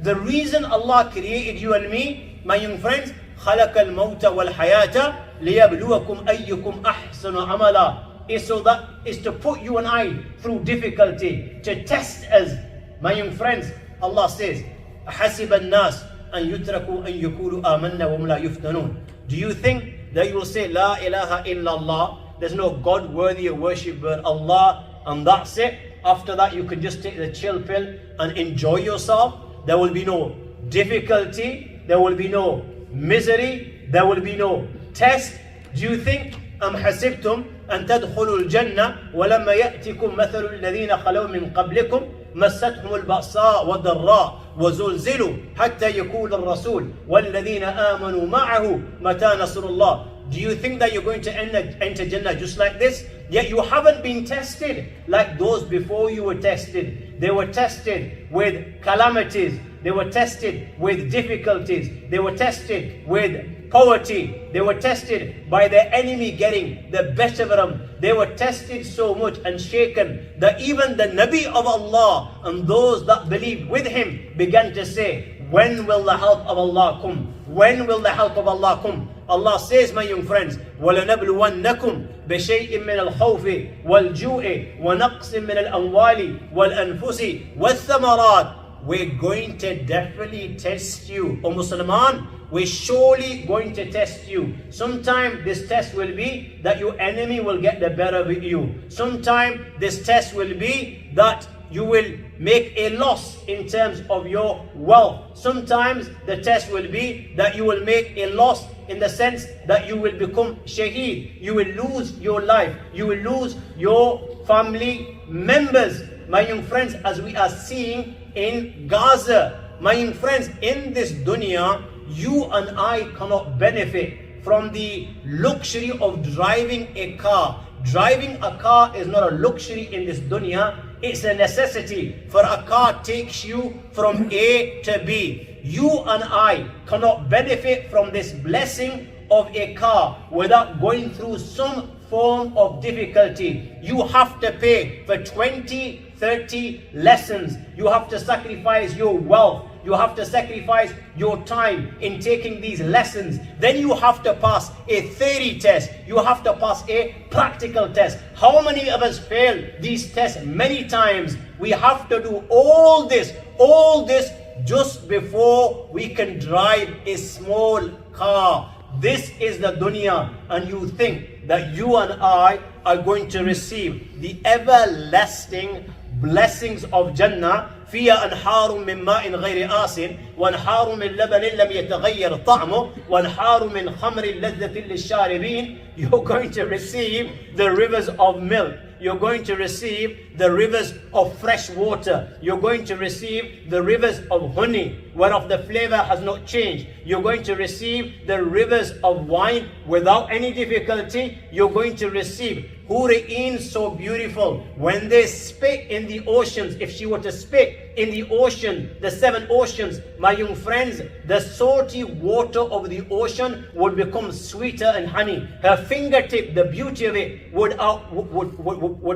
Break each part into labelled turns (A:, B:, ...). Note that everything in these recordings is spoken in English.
A: The reason Allah created you and me, my young friends, خَلَقَ الْمَوْتَ وَالْحَيَاةَ لِيَبْلُوَكُمْ أَيُّكُمْ أَحْسَنُ عَمَلًا, is to put you and I through difficulty, to test us. My young friends, Allah says, حَسِبَ النَّاسِ أَن يُتْرَكُوا أَن يَقُولُوا آمَنَّا وَهُمْ لَا يُفْتَنُونَ. Do you think that you will say, La ilaha illallah, there's no God worthy of worship but Allah, and that's it? After that you can just take the chill pill and enjoy yourself? There will be no difficulty, there will be no misery, there will be no test. Do you think أم حسبتم أن تدخلوا الجنة ولما يأتكم مثل الذين خلوا من قبلكم مستهم البأساء والضراء وزلزلوا حتى يقول الرسول والذين آمنوا معه متى نصر الله. Do you think that you're going to enter Jannah just like this? Yet you haven't been tested like those before you were tested. They were tested with calamities. They were tested with difficulties. They were tested with poverty. They were tested by their enemy getting the best of them. They were tested so much and shaken that even the Nabi of Allah and those that believed with him began to say, when will the help of Allah come? When will the help of Allah come? Allah says, my young friends, وَلَنَبْلُوَنَّكُمْ بِشَيْءٍ مِّنَ الْخَوْفِ وَالْجُوءِ وَنَقْصٍ مِّنَ الْأَمْوَالِ وَالْأَنفُسِ وَالثَّمَرَاتِ. We're going to definitely test you. O Musliman, we're surely going to test you. Sometime this test will be that your enemy will get the better of you. Sometime this test will be that you will make a loss in terms of your wealth. Sometimes the test will be that you will make a loss in the sense that you will become shaheed. You will lose your life. You will lose your family members. My young friends, as we are seeing in Gaza, my young friends, in this dunya, you and I cannot benefit from the luxury of driving a car. Driving a car is not a luxury in this dunya, it's a necessity. For a car takes you from A to B. You and I cannot benefit from this blessing of a car without going through some form of difficulty. You have to pay for 20, 30 lessons. You have to sacrifice your wealth. You have to sacrifice your time in taking these lessons. Then you have to pass a theory test. You have to pass a practical test. How many of us fail these tests many times? We have to do all this just before we can drive a small car. This is the dunya, and you think that you and I are going to receive the everlasting blessings of Jannah. فيها أنهار من ماء غير آسن وأنهار من لبن لم يتغير طعمه وأنهار من خمر لذة للشاربين. You're going to receive the rivers of milk. You're going to receive the rivers of fresh water. You're going to receive the rivers of honey, whereof the flavor has not changed. You're going to receive the rivers of wine without any difficulty. You're going to receive Hura'in so beautiful. When they spit in the oceans, if she were to spit in the ocean, the 7 oceans, my young friends, the salty water of the ocean would become sweeter and honey. Her fingertip, the beauty of it, would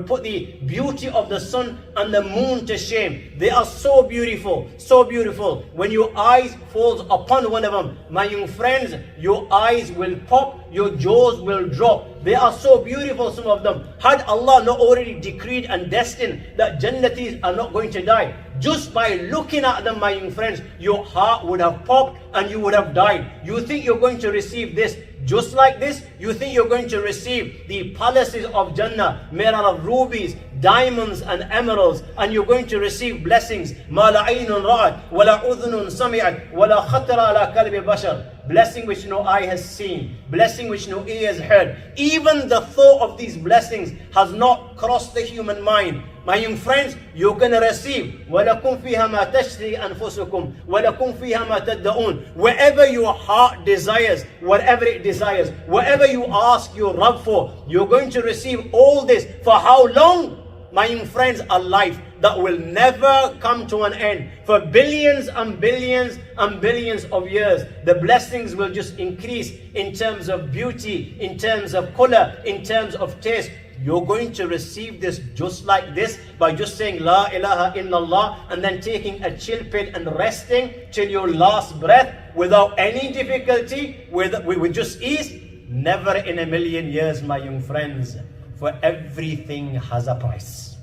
A: put the beauty of the sun and the moon to shame. They are so beautiful, so beautiful. When your eyes falls upon one of them, my young friends, your eyes will pop, your jaws will drop. They are so beautiful, some of them. Had Allah not already decreed and destined that Jannatis are not going to die, just by looking at them, my young friends, your heart would have popped and you would have died. You think you're going to receive this just like this? You think you're going to receive the palaces of Jannah made out of rubies, diamonds and emeralds, and you're going to receive blessings. مَا لَا عَيْنٌ رَأَتْ وَلَا أُذْنٌ سَمِعَتْ وَلَا خَطَرَ عَلَى قَلْبِ بَشَرٍ. Blessing which no eye has seen, blessing which no ear has heard. Even the thought of these blessings has not crossed the human mind. My young friends, you're going to receive وَلَكُمْ فِيهَا مَا تَشْتَهِي أَنفُسُكُمْ وَلَكُمْ فِيهَا مَا تَدَّعُونَ. Wherever your heart desires, whatever it desires, whatever you ask your Rabb for, you're going to receive all this. For how long? My young friends, a life that will never come to an end. For billions and billions and billions of years, the blessings will just increase in terms of beauty, in terms of color, in terms of taste. you're going to receive this just like this by just saying La ilaha illallah and then taking a chill pill and resting till your last breath without any difficulty, with just ease? Never in a million years, my young friends. For everything has a price.